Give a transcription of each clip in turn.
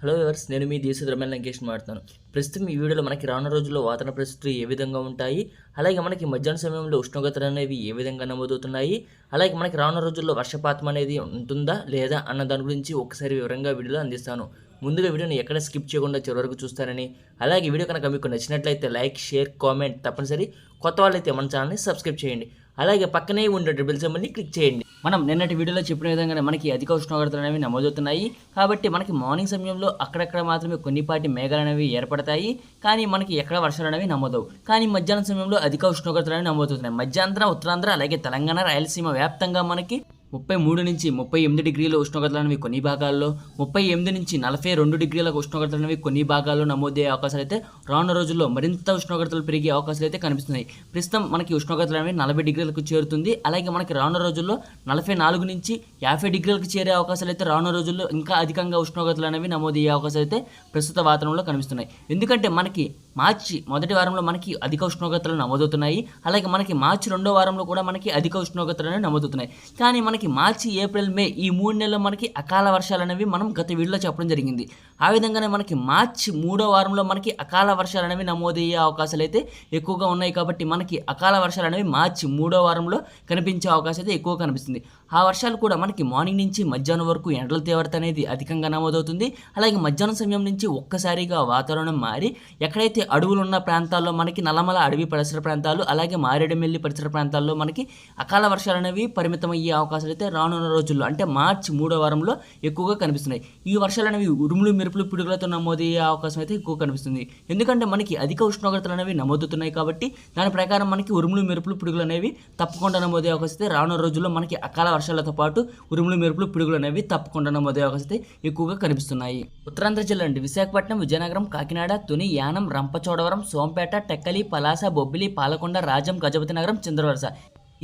Hello viewers, నేను మీ దేశద్రమేల లంకేష్ మాట్లాడుతాను. ప్రస్తుతం ఈ వీడియోలో మనకి రానున్న రోజుల్లో వాతావరణ పరిస్థితులు ఏ విధంగా ఉంటాయి, అలాగే మనకి మధ్యాహ్న సమయంలో ఉష్ణోగ్రతలు అనేవి ఏ విధంగా నమోదవుతున్నాయి, అలాగే మనకి రానున్న రోజుల్లో వర్షపాతం అనేది ఉంటుందా లేదా అన్న దాని గురించి ఒకసారి వివరంగా వీడియోలో అందిస్తాను. ముందుగా వీడియోని ఎక్కడ స్కిప్ చేయకుండా చివరి వరకు చూస్తారని, అలాగే వీడియో కనుక మీకు నచ్చినట్లయితే లైక్, షేర్, కామెంట్ తప్పనిసరి. కొత్త వాళ్ళైతే మన ఛానల్ని సబ్స్క్రైబ్ చేయండి. అలాగే పక్కనే ఉండే బెల్ సింబల్ని క్లిక్ చేయండి. మనం నిన్నటి వీడియోలో చెప్పిన విధంగానే మనకి అధిక ఉష్ణోగ్రతలు అనేవి నమోదవుతున్నాయి. కాబట్టి మనకి మార్నింగ్ సమయంలో అక్కడక్కడ మాత్రమే కొన్నిపాటి మేఘాలు అనేవి ఏర్పడతాయి, కానీ మనకి ఎక్కడ వర్షాలు అనేవి నమోదవు. కానీ మధ్యాహ్నం సమయంలో అధిక ఉష్ణోగ్రతలు అనేవి నమోదవుతున్నాయి. మధ్యాంధ్ర, ఉత్తరాంధ్ర, అలాగే తెలంగాణ, రాయలసీమ వ్యాప్తంగా మనకి 33 నుంచి 38 డిగ్రీల ఉష్ణోగ్రతలు అనేవి కొన్ని భాగాల్లో, 38 నుంచి 42 డిగ్రీల ఉష్ణోగ్రతలు అనేవి కొన్ని భాగాల్లో నమోదయ్యే అవకాశాలు అయితే రానున్న రోజుల్లో మరింత ఉష్ణోగ్రతలు పెరిగే అవకాశాలు అయితే కనిపిస్తున్నాయి. ప్రస్తుతం మనకి ఉష్ణోగ్రతలు అనేవి 40 డిగ్రీలకు చేరుతుంది. అలాగే మనకి రానున్న రోజుల్లో 44 నుంచి 50 డిగ్రీలకు చేరే అవకాశాలు అయితే రానున్న రోజుల్లో ఇంకా అధికంగా ఉష్ణోగ్రతలు అనేవి నమోదయ్యే అవకాశాలు అయితే ప్రస్తుత వాతావరణంలో కనిపిస్తున్నాయి. ఎందుకంటే మనకి మార్చి మొదటి వారంలో మనకి అధిక ఉష్ణోగ్రతలు నమోదవుతున్నాయి. అలాగే మనకి మార్చి రెండో వారంలో కూడా మనకి అధిక ఉష్ణోగ్రతలు అనేవి నమోదవుతున్నాయి. కానీ మనకి మార్చి, ఏప్రిల్, మే ఈ 3 నెలలు మనకి అకాల వర్షాలు అనేవి మనం గత వీడియోలో చెప్పడం జరిగింది. ఆ విధంగానే మనకి మార్చి మూడో వారంలో మనకి అకాల వర్షాలు అనేవి నమోదయ్యే అవకాశాలు అయితే ఎక్కువగా ఉన్నాయి. కాబట్టి మనకి అకాల వర్షాలు అనేవి మార్చి మూడో వారంలో కనిపించే అవకాశం అయితే ఎక్కువ కనిపిస్తుంది. ఆ వర్షాలు కూడా మనకి మార్నింగ్ నుంచి మధ్యాహ్నం వరకు ఎండల తీవ్రత అనేది అధికంగా నమోదవుతుంది. అలాగే మధ్యాహ్నం సమయం నుంచి ఒక్కసారిగా వాతావరణం మారి ఎక్కడైతే అడవులు ఉన్న ప్రాంతాల్లో మనకి నల్లమల అడవి పరిసర ప్రాంతాలు, అలాగే మారేడుమిల్లి పరిసర ప్రాంతాల్లో మనకి అకాల వర్షాలు అనేవి పరిమితమయ్యే అవకాశాలు అయితే రానున్న రోజుల్లో అంటే మార్చి మూడో వారంలో ఎక్కువగా కనిపిస్తున్నాయి. ఈ వర్షాలు అనేవి ఉరుములు, మెరుపులు, పిడుగులతో నమోదయ్యే అవకాశం అయితే ఎక్కువ కనిపిస్తుంది. ఎందుకంటే మనకి అధిక ఉష్ణోగ్రతలు అనేవి నమోదవుతున్నాయి. కాబట్టి దాని ప్రకారం మనకి ఉరుములు, మెరుపులు, పిడుగులు అనేవి తప్పకుండా నమోదయ్యే అవకాశం అయితే రానున్న రోజుల్లో మనకి అకాల వర్షాలతో పాటు ఉరుములు, మెరుపులు, పిడుగులు అనేవి తప్పకుండా నమోదయ్యే అవకాశం అయితే ఎక్కువగా కనిపిస్తున్నాయి. ఉత్తరాంధ్ర జిల్లా అండి విశాఖపట్నం, విజయనగరం, కాకినాడ, తుని, యానం, రంపచోడవరం, సోంపేట, టెక్కలి, పలాస, బొబ్బిలి, పాలకొండ, రాజం, గజపతి నగరం, చంద్రవలస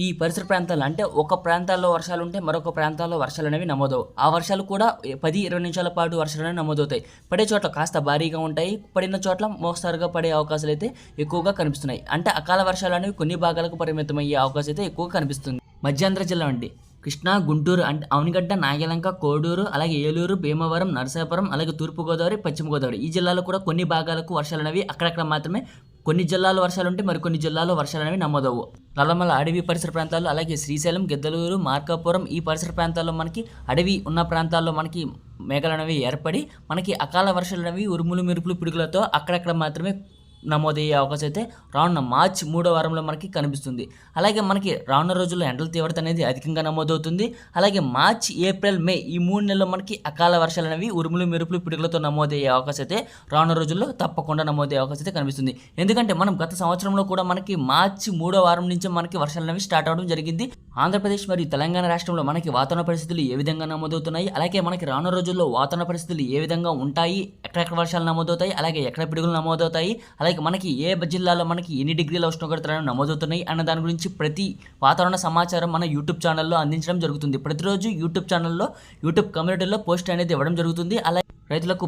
ఈ పరిసర ప్రాంతాలు అంటే ఒక ప్రాంతాల్లో వర్షాలు ఉంటే మరొక ప్రాంతాల్లో వర్షాలు అనేవి నమోదవు. ఆ వర్షాలు కూడా 10-20 నిమిషాల పాటు వర్షాలు అనేవి నమోదవుతాయి. పడే చోట్ల కాస్త భారీగా ఉంటాయి, పడిన చోట్ల మోస్తారుగా పడే అవకాశాలు అయితే ఎక్కువగా కనిపిస్తున్నాయి. అంటే అకాల వర్షాలు అనేవి కొన్ని భాగాలకు పరిమితమయ్యే అవకాశం అయితే ఎక్కువగా కనిపిస్తుంది. మధ్యాంధ్ర జిల్లా అండి కృష్ణా, గుంటూరు, అంటే అవనిగడ్డ, నాగలంక, కోడూరు, అలాగే ఏలూరు, భీమవరం, నరసాపురం, అలాగే తూర్పుగోదావరి, పశ్చిమ గోదావరి ఈ జిల్లాలో కూడా కొన్ని భాగాలకు వర్షాలు అనేవి అక్కడక్కడ మాత్రమే, కొన్ని జిల్లాల్లో వర్షాలు ఉంటే మరికొన్ని జిల్లాల్లో వర్షాలు అనేవి నమోదవు. నల్లమల అడవి పరిసర ప్రాంతాల్లో, అలాగే శ్రీశైలం, గిద్దలూరు, మార్కాపురం ఈ పరిసర ప్రాంతాల్లో మనకి అడవి ఉన్న ప్రాంతాల్లో మనకి మేఘాలు అనేవి ఏర్పడి మనకి అకాల వర్షాలు అనేవి ఉరుములు, మెరుపులు, పిడుగులతో అక్కడక్కడ మాత్రమే నమోదయ్యే అవకాశం అయితే రానున్న మార్చి మూడో వారంలో మనకి కనిపిస్తుంది. అలాగే మనకి రానున్న రోజుల్లో ఎండల తీవ్రత అనేది అధికంగా నమోదవుతుంది. అలాగే మార్చి, ఏప్రిల్, మే ఈ 3 నెలల్లో మనకి అకాల వర్షాలు అనేవి ఉరుములు, మెరుపులు, పిడుగులతో నమోదయ్యే అవకాశం అయితే రానున్న రోజుల్లో తప్పకుండా నమోదయ్యే అవకాశం అయితే కనిపిస్తుంది. ఎందుకంటే మనం గత సంవత్సరంలో కూడా మనకి మార్చి మూడో వారం నుంచి మనకి వర్షాలు అనేవి స్టార్ట్ అవడం జరిగింది. ఆంధ్రప్రదేశ్ మరియు తెలంగాణ రాష్ట్రంలో మనకి వాతావరణ పరిస్థితులు ఏ విధంగా నమోదవుతున్నాయి, అలాగే మనకి రానున్న రోజుల్లో వాతావరణ పరిస్థితులు ఏ విధంగా ఉంటాయి, ఎక్కడెక్కడ వర్షాలు నమోదవుతాయి, అలాగే ఎక్కడ పిడుగులు నమోదవుతాయి, అలాగే మనకి ఏ జిల్లాలో మనకి ఎన్ని డిగ్రీల ఉష్ణోగ్రతలు నమోదవుతున్నాయి అన్న దాని గురించి ప్రతి వాతావరణ సమాచారం మన యూట్యూబ్ ఛానల్లో అందించడం జరుగుతుంది. ప్రతిరోజు యూట్యూబ్ ఛానల్లో, యూట్యూబ్ కమ్యూనిటీలో పోస్ట్ అనేది ఇవ్వడం జరుగుతుంది. అలాగే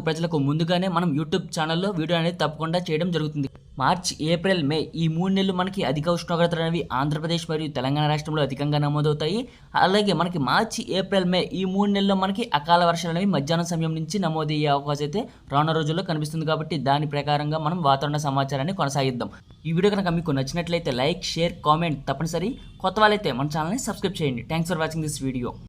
ప్రజలకు ముందుగానే మనం యూట్యూబ్ ఛానల్లో వీడియో అనేది తప్పకుండా చేయడం జరుగుతుంది. మార్చి, ఏప్రిల్, మే ఈ 3 నెలలు మనకి అధిక ఉష్ణోగ్రతలు అనేవి ఆంధ్రప్రదేశ్ మరియు తెలంగాణ రాష్ట్రంలో అధికంగా నమోదవుతాయి. అలాగే మనకి మార్చి, ఏప్రిల్, మే ఈ 3 నెలల్లో మనకి అకాల వర్షాలు అనేవి మధ్యాహ్నం సమయం నుంచి నమోదయ్యే అవకాశం అయితే రానున్న రోజుల్లో కనిపిస్తుంది. కాబట్టి దాని ప్రకారంగా మనం వాతావరణ సమాచారాన్ని కొనసాగిద్దాం. ఈ వీడియో కనుక మీకు నచ్చినట్లయితే లైక్, షేర్, కామెంట్ తప్పనిసరి. కొత్త వాళ్ళైతే మన ఛానల్ని సబ్స్క్రైబ్ చేయండి. Thanks for watching this video.